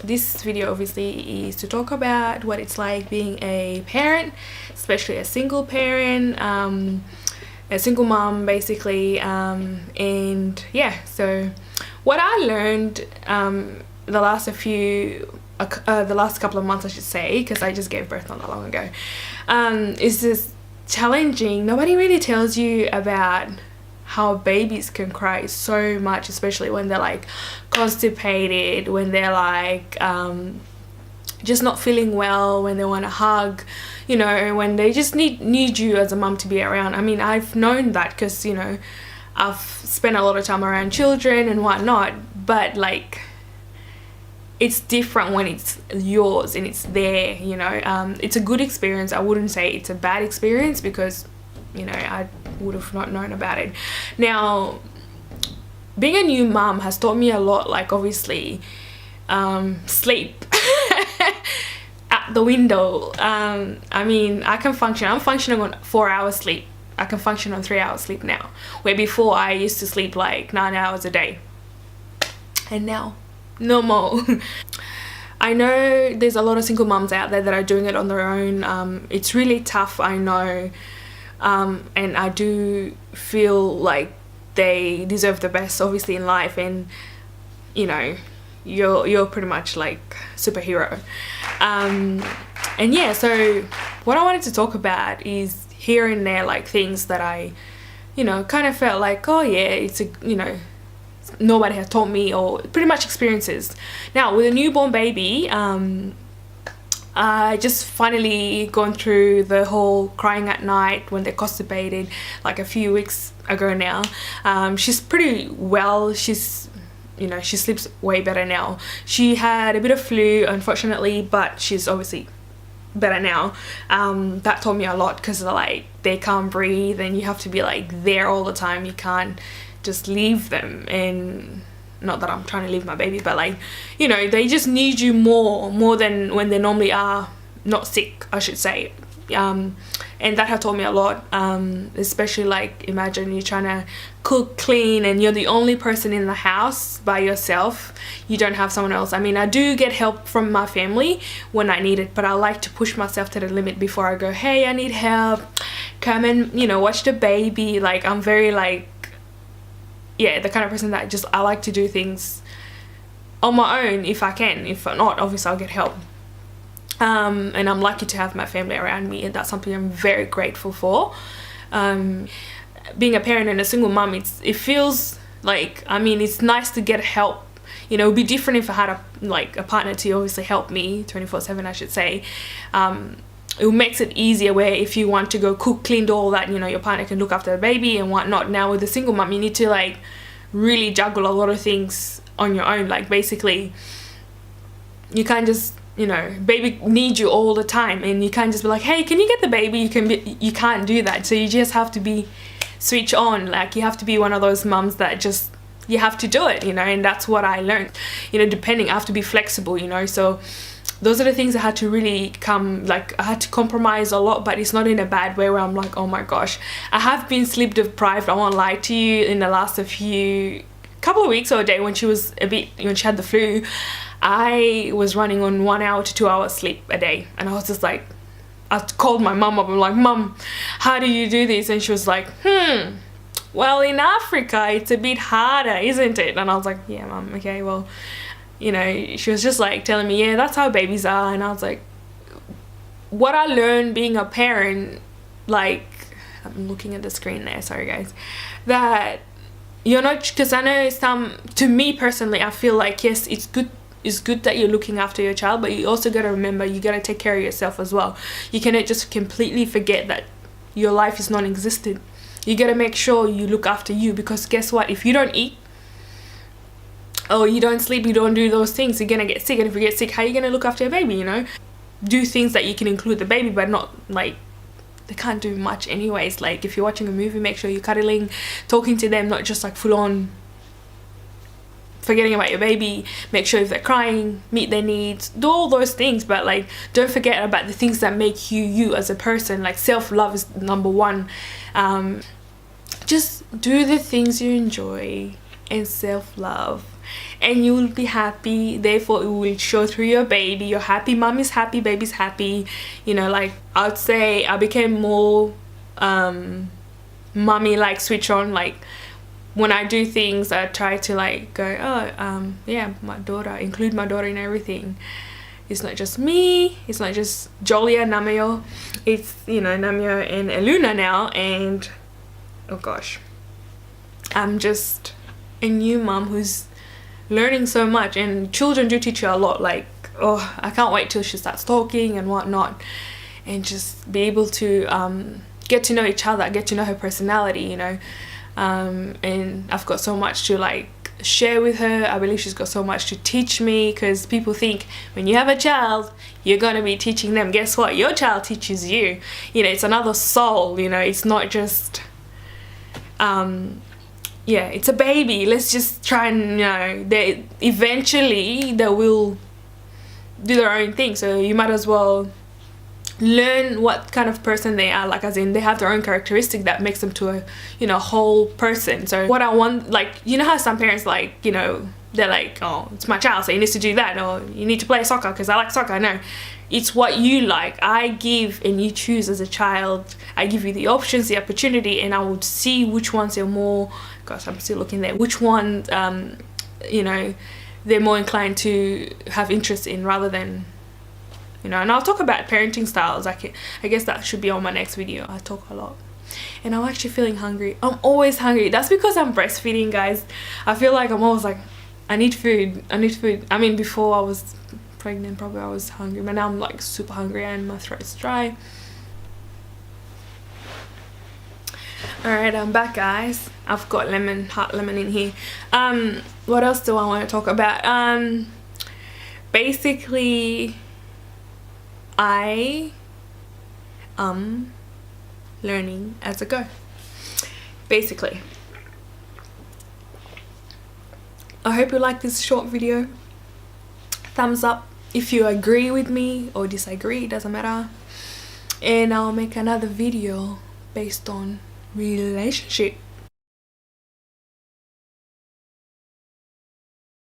this video obviously is to talk about what it's like being a parent, especially a single parent, a single mom basically, and yeah, so what I learned the last couple of months, I should say, because I just gave birth not that long ago, is this challenging. Nobody really tells you about how babies can cry so much, especially when they're like constipated, when they're like just not feeling well, when they want a hug, you know, when they just need you as a mum to be around. I mean, I've known that because, you know, I've spent a lot of time around children and whatnot, but like it's different when it's yours and it's there, you know. It's a good experience. I wouldn't say it's a bad experience because, you know, I would have not known about it. Now, being a new mum has taught me a lot, like obviously sleep out the window. I mean, I'm functioning on 4 hours sleep. I can function on 3 hours sleep now, where before I used to sleep like 9 hours a day, and now no more. I know there's a lot of single mums out there that are doing it on their own. It's really tough, I know, and I do feel like they deserve the best obviously in life, and you know, you're pretty much like superhero. And yeah, so what I wanted to talk about is here and there, like things that I, you know, kind of felt like, oh yeah, it's a, you know, nobody has taught me, or pretty much experiences. Now with a newborn baby, I just finally gone through the whole crying at night when they're constipated like a few weeks ago now. She's pretty well. She's, you know, she sleeps way better now. She had a bit of flu, unfortunately, but she's obviously better now. That taught me a lot because like they can't breathe and you have to be like there all the time. You can't just leave them, and not that I'm trying to leave my baby, but like, you know, they just need you more than when they normally are not sick, I should say. And that has taught me a lot, especially like imagine you're trying to cook, clean, and you're the only person in the house by yourself. You don't have someone else. I mean, I do get help from my family when I need it, but I like to push myself to the limit before I go, hey, I need help, come and, you know, watch the baby. Like I'm very like, yeah, the kind of person that just, I like to do things on my own if I can. If not, obviously I'll get help. And I'm lucky to have my family around me, and that's something I'm very grateful for. Being a parent and a single mum, it feels like, I mean, it's nice to get help. You know, it would be different if I had a partner to obviously help me 24/7, I should say. It makes it easier where if you want to go cook, clean, do all that, you know, your partner can look after the baby and whatnot. Now with a single mum, you need to like really juggle a lot of things on your own. Like basically you can't just, you know, baby needs you all the time, and you can't just be like, hey, can you get the baby? You can't do that. So you just have to be switch on. Like you have to be one of those mums that just, you have to do it, you know. And that's what I learned, you know, I have to be flexible, you know. So those are the things I had to really I had to compromise a lot, but it's not in a bad way where I'm like, oh my gosh. I have been sleep deprived, I won't lie to you, in the last couple of weeks or a day when she had the flu. I was running on 1 hour to 2 hours sleep a day, and I was just like, I called my mum up. I'm like, Mum, how do you do this? And she was like, well, in Africa it's a bit harder, isn't it? And I was like, yeah, Mum, okay, well, you know, she was just like telling me, yeah, that's how babies are. And I was like, what I learned being a parent, like, I'm looking at the screen there, sorry guys, that you're not, because I know to me personally, I feel like, yes, it's good that you're looking after your child, but you also got to remember, you got to take care of yourself as well. You cannot just completely forget that your life is non-existent. You got to make sure you look after you, because guess what, if you don't eat, or you don't sleep, you don't do those things, you're gonna get sick. And if you get sick, how are you gonna look after your baby, you know? Do things that you can include the baby, but not like, they can't do much anyways. Like if you're watching a movie, make sure you're cuddling, talking to them, not just like full on forgetting about your baby. Make sure if they're crying, meet their needs, do all those things, but like don't forget about the things that make you as a person. Like self-love is number one. Just do the things you enjoy and self-love. and you will be happy, therefore it will show through your baby. You're happy, mom is happy, baby's happy. You know, like I'd say I became more mommy like, switch on. Like when I do things, I try to like go, oh yeah, my daughter, include my daughter in everything. It's not just me, it's not just Jolia, Namio, it's, you know, Namio and Eluna now. And oh gosh, I'm just a new mom who's learning so much, and children do teach you a lot. Like, oh, I can't wait till she starts talking and whatnot, and just be able to get to know each other, get to know her personality, you know. And I've got so much to like share with her. I believe she's got so much to teach me, because people think when you have a child you're gonna be teaching them. Guess what? Your child teaches you. You know, it's another soul, you know. It's not just yeah, it's a baby. Let's just try and, you know, they eventually they will do their own thing, so you might as well learn what kind of person they are, like as in they have their own characteristic that makes them to a, you know, whole person. So what I want, like, you know how some parents, like, you know, they're like, oh, it's my child so he needs to do that, or you need to play soccer because I like soccer. No, it's what you like. I give and you choose as a child. I give you the options, the opportunity, and I would see which ones are more, gosh, I'm still looking there, which ones you know, they're more inclined to have interest in, rather than, you know. And I'll talk about parenting styles. I guess that should be on my next video. I talk a lot. And I'm actually feeling hungry. I'm always hungry. That's because I'm breastfeeding, guys. I feel like I'm always like, I need food, I need food. I mean, before I was pregnant probably I was hungry, but now I'm like super hungry and my throat's dry. Alright, I'm back, guys. I've got hot lemon in here. What else do I want to talk about? Basically, I am learning as I go. Basically, I hope you like this short video. Thumbs up if you agree with me or disagree, it doesn't matter. And I'll make another video based on relationship.